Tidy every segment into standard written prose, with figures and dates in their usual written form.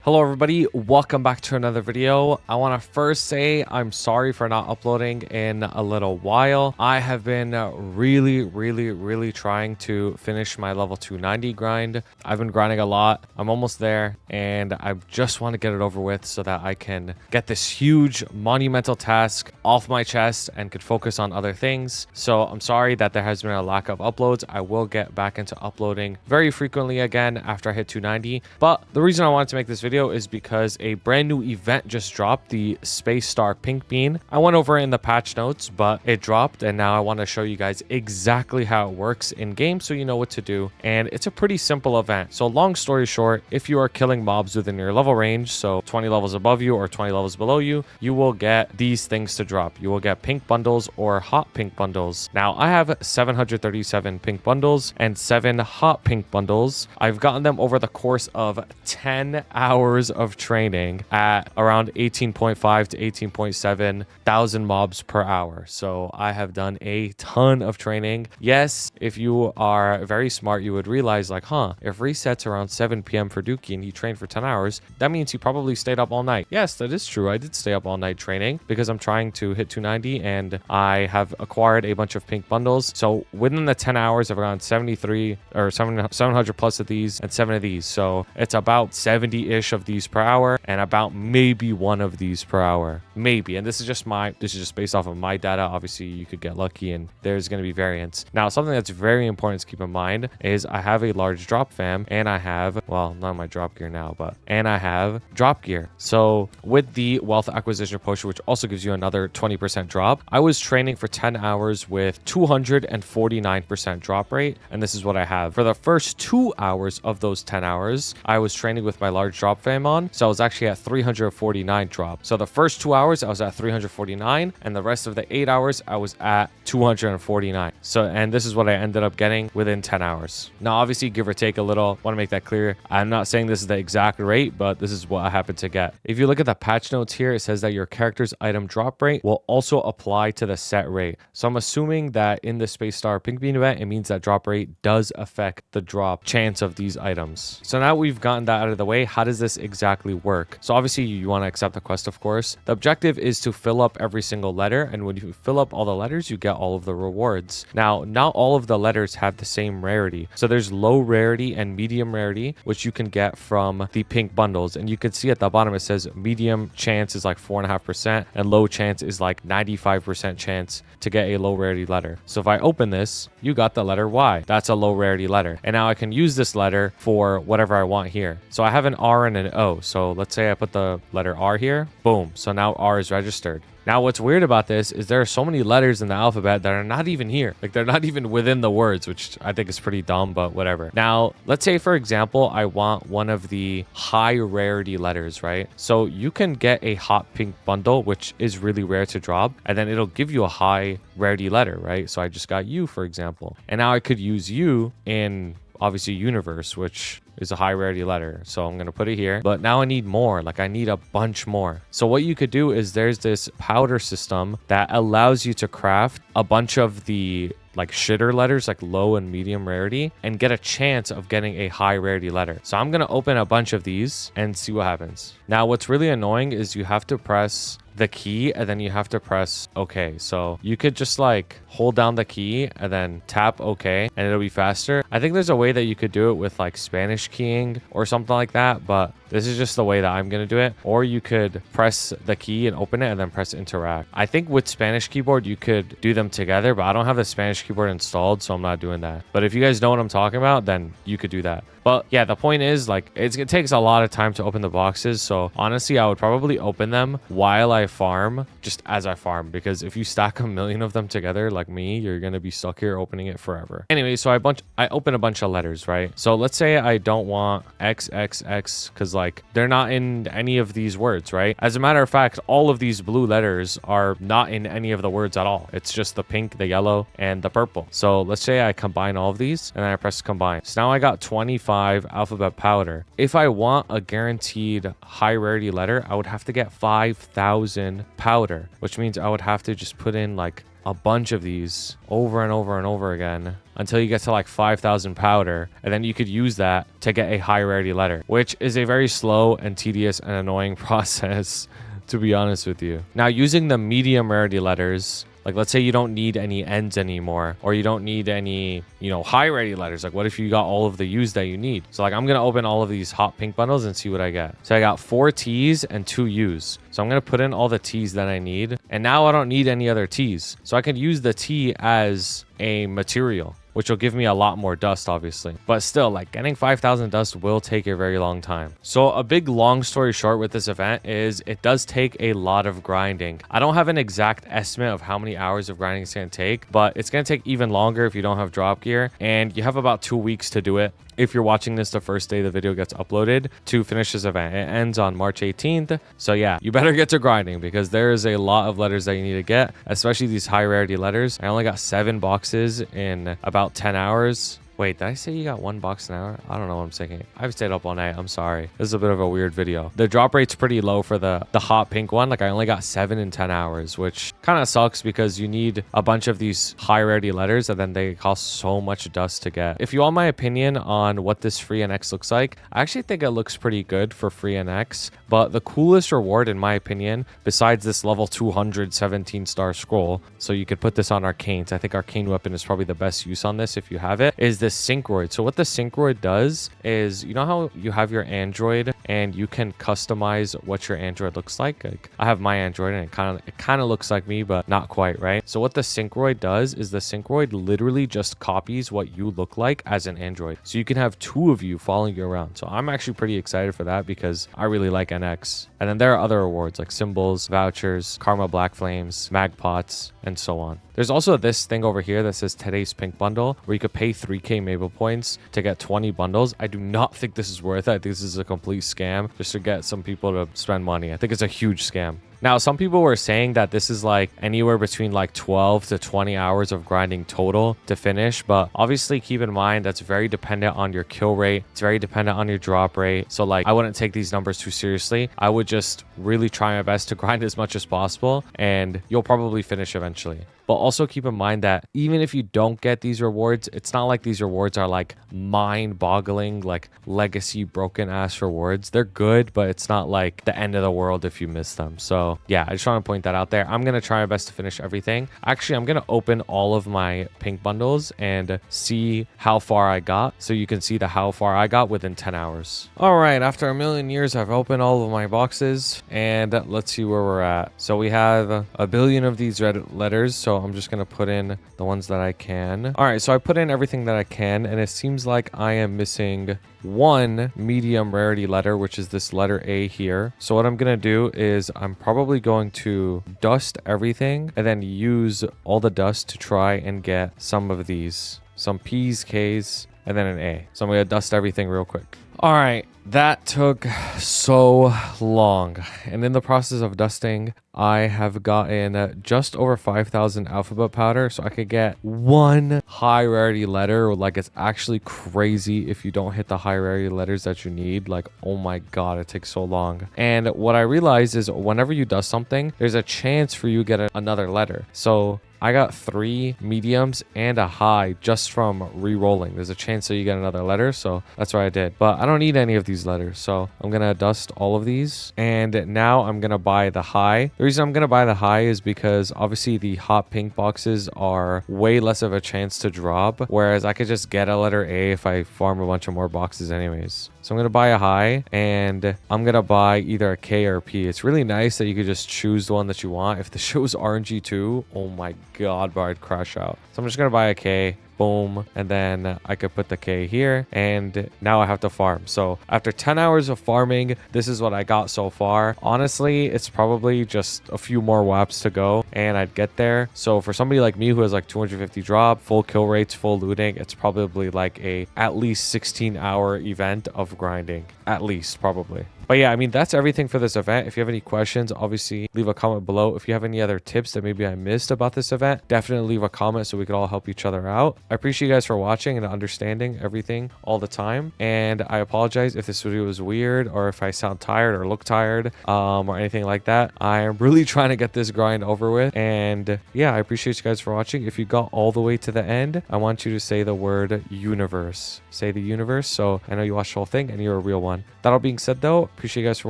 Hello everybody, welcome back to another video. I want to first say I'm sorry for not uploading in a little while. I have been really trying to finish my level 290 grind. I've been grinding a lot. I'm almost there and I just want to get it over with so that I can get this huge monumental task off my chest and could focus on other things. So I'm sorry that there has been a lack of uploads. I will get back into uploading very frequently again after I hit 290. But the reason I wanted to make this video is because a brand new event just dropped, the Space Star Pink Bean. I went over it in the patch notes, but it dropped and now I want to show you guys exactly how it works in game so you know what to do. And it's a pretty simple event. So long story short, if you are killing mobs within your level range, so 20 levels above you or 20 levels below you, you will get these things to drop. You will get pink bundles or hot pink bundles. Now I have 737 pink bundles and 7 hot pink bundles. I've gotten them over the course of 10 hours of training at around 18.5 to 18.7 thousand mobs per hour. So I have done a ton of training. Yes, if you are very smart, you would realize like, if resets around 7 p.m. for Duky and he trained for 10 hours, that means he probably stayed up all night. Yes, that is true. I did stay up all night training because I'm trying to hit 290 and I have acquired a bunch of pink bundles. So within the 10 hours, I've gotten 73 or 700 plus of these and 7 of these. So it's about 70-ish of these per hour and about maybe 1 of these per hour. Maybe. And this is just based off of my data. Obviously, you could get lucky and there's going to be variance. Now, something that's very important to keep in mind is I have a large drop fam and I have, well, not my drop gear now, and I have drop gear. So with the wealth acquisition potion, which also gives you another 20% drop, I was training for 10 hours with 249% drop rate. And this is what I have. For the first 2 hours of those 10 hours, I was training with my large drop fam on. So I was actually at 349 drop. So the first 2 hours, I was at 349 and the rest of the 8 hours, I was at 249. So, and this is what I ended up getting within 10 hours. Now, obviously, give or take a little, want to make that clear. I'm not saying this is the exact rate, but this is what I happened to get. If you look at the patch notes here, it says that your character's item drop rate will also apply to the set rate. So I'm assuming that in the Space Star Pink Bean event, it means that drop rate does affect the drop chance of these items. So now we've gotten that out of the way. How does this exactly work? So obviously you want to accept the quest, of course. The objective is to fill up every single letter. And when you fill up all the letters, you get all of the rewards. Now, not all of the letters have the same rarity. So there's low rarity and medium rarity, which you can get from the pink bundles. And you can see at the bottom, it says medium chance is like 4.5% and low chance is like 95% chance to get a low rarity letter. So if I open this, you got the letter Y. That's a low rarity letter. And now I can use this letter for whatever I want here. So I have an R and an O. So let's say I put the letter R here. Boom. So now R is registered. Now, what's weird about this is there are so many letters in the alphabet that are not even here. Like they're not even within the words, which I think is pretty dumb, but whatever. Now, let's say, for example, I want one of the high rarity letters, right? So you can get a hot pink bundle, which is really rare to drop, and then it'll give you a high rarity letter, right? So I just got U, for example. And now I could use U in obviously universe, which is a high rarity letter. So I'm going to put it here, but now I need more. Like I need a bunch more. So what you could do is there's this powder system that allows you to craft a bunch of the like shitter letters, like low and medium rarity, and get a chance of getting a high rarity letter. So I'm going to open a bunch of these and see what happens. Now, what's really annoying is you have to press the key and then you have to press OK. So you could just like hold down the key and then tap OK and it'll be faster. I think there's a way that you could do it with like Spanish keying or something like that, but this is just the way that I'm going to do it. Or you could press the key and open it and then press interact. I think with Spanish keyboard, you could do them together, but I don't have the Spanish keyboard installed, so I'm not doing that. But if you guys know what I'm talking about, then you could do that. But yeah, the point is like it takes a lot of time to open the boxes. So honestly, I would probably open them while I farm, just as I farm, because if you stack a million of them together like me, you're going to be stuck here opening it forever. Anyway, so I open a bunch of letters, right? So let's say I don't want XXX because like they're not in any of these words, right? As a matter of fact, all of these blue letters are not in any of the words at all. It's just the pink, the yellow, and the purple. So let's say I combine all of these and then I press combine. So now I got 25 alphabet powder. If I want a guaranteed high rarity letter, I would have to get 5,000 powder, which means I would have to just put in like a bunch of these over and over and over again until you get to like 5,000 powder. And then you could use that to get a high rarity letter, which is a very slow and tedious and annoying process, to be honest with you. Now, using the medium rarity letters, like let's say you don't need any ends anymore, or you don't need any, high rarity letters. Like what if you got all of the U's that you need? So like I'm going to open all of these hot pink bundles and see what I get. So I got 4 T's and 2 U's. So I'm going to put in all the T's that I need. And now I don't need any other T's. So I can use the T as a material, which will give me a lot more dust, obviously. But still, like getting 5,000 dust will take a very long time. So a big long story short with this event is it does take a lot of grinding. I don't have an exact estimate of how many hours of grinding it's going to take, but it's going to take even longer if you don't have drop gear. And you have about 2 weeks to do it. If you're watching this the first day the video gets uploaded to finish this event. It ends on March 18th. So yeah, you better get to grinding because there is a lot of letters that you need to get, especially these high rarity letters. I only got 7 boxes in about 10 hours. Wait, did I say you got 1 box an hour? I don't know what I'm thinking. I've stayed up all night. I'm sorry. This is a bit of a weird video. The drop rate's pretty low for the hot pink one. Like I only got 7 in 10 hours, which kind of sucks because you need a bunch of these high rarity letters and then they cost so much dust to get. If you want my opinion on what this free NX looks like, I actually think it looks pretty good for free NX, but the coolest reward in my opinion, besides this level 200 17-star scroll, so you could put this on arcanes. I think arcane weapon is probably the best use on this if you have it, is this Synchroid. So what the Synchroid does is, you know how you have your Android and you can customize what your Android looks like? Like I have my Android and it kind of looks like me, but not quite, right? So what the Synchroid does is the Synchroid literally just copies what you look like as an Android. So you can have 2 of you following you around. So I'm actually pretty excited for that because I really like NX. And then there are other rewards like symbols, vouchers, Karma Black Flames, mag pots, and so on. There's also this thing over here that says today's pink bundle where you could pay 3k Maple points to get 20 bundles. I do not think this is worth it. I think this is a complete scam just to get some people to spend money. I think it's a huge scam. Now, some people were saying that this is like anywhere between like 12 to 20 hours of grinding total to finish. But obviously keep in mind that's very dependent on your kill rate. It's very dependent on your drop rate. So like I wouldn't take these numbers too seriously. I would just really try my best to grind as much as possible and you'll probably finish eventually. But also keep in mind that even if you don't get these rewards, it's not like these rewards are like mind-boggling, like legacy broken ass rewards. They're good, but it's not like the end of the world if you miss them. So yeah, I just want to point that out there. I'm going to try my best to finish everything. Actually, I'm going to open all of my pink bundles and see how far I got. So you can see how far I got within 10 hours. All right, after a million years, I've opened all of my boxes and let's see where we're at. So we have a billion of these red letters. So I'm just going to put in the ones that I can. All right, so I put in everything that I can and it seems like I am missing 1 medium rarity letter, which is this letter A here. So what I'm going to do is I'm probably going to dust everything and then use all the dust to try and get some of these, some P's, K's, and then an A. So I'm going to dust everything real quick. All right, that took so long. And in the process of dusting, I have gotten just over 5,000 alphabet powder. So I could get 1 high rarity letter. Like it's actually crazy if you don't hit the high rarity letters that you need. Like, oh my God, it takes so long. And what I realized is whenever you dust something, there's a chance for you to get another letter. So I got 3 mediums and a high just from re-rolling. There's a chance that you get another letter, so that's what I did. But I don't need any of these letters, so I'm gonna dust all of these. And now I'm gonna buy the high. The reason I'm gonna buy the high is because obviously the hot pink boxes are way less of a chance to drop, whereas I could just get a letter A if I farm a bunch of more boxes anyways. So I'm going to buy a high and I'm going to buy either a K or a P. It's really nice that you could just choose the one that you want. If the show was RNG2, oh my God, bro, I'd crash out. So I'm just going to buy a K. Boom. And then I could put the K here and now I have to farm. So after 10 hours of farming, this is what I got so far. Honestly, it's probably just a few more WAPs to go and I'd get there. So for somebody like me who has like 250 drop, full kill rates, full looting, it's probably like a at least 16-hour event of grinding. At least, probably. But yeah, I mean, that's everything for this event. If you have any questions, obviously leave a comment below. If you have any other tips that maybe I missed about this event, definitely leave a comment so we could all help each other out. I appreciate you guys for watching and understanding everything all the time. And I apologize if this video was weird or if I sound tired or look tired or anything like that. I am really trying to get this grind over with. And yeah, I appreciate you guys for watching. If you got all the way to the end, I want you to say the word universe. Say the universe. So I know you watched the whole thing and you're a real one. That all being said though, appreciate you guys for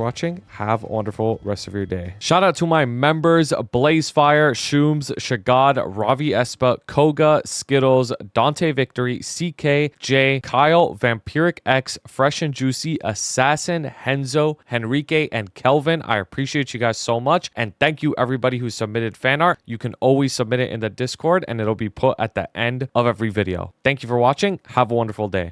watching. Have a wonderful rest of your day. Shout out to my members, Blazefire, Shooms, Shagad, Ravi Espa, Koga, Skittles, Dante Victory, CK, Jay, Kyle, Vampiric X, Fresh and Juicy, Assassin, Henzo, Henrique, and Kelvin. I appreciate you guys so much. And thank you everybody who submitted fan art. You can always submit it in the Discord and it'll be put at the end of every video. Thank you for watching. Have a wonderful day.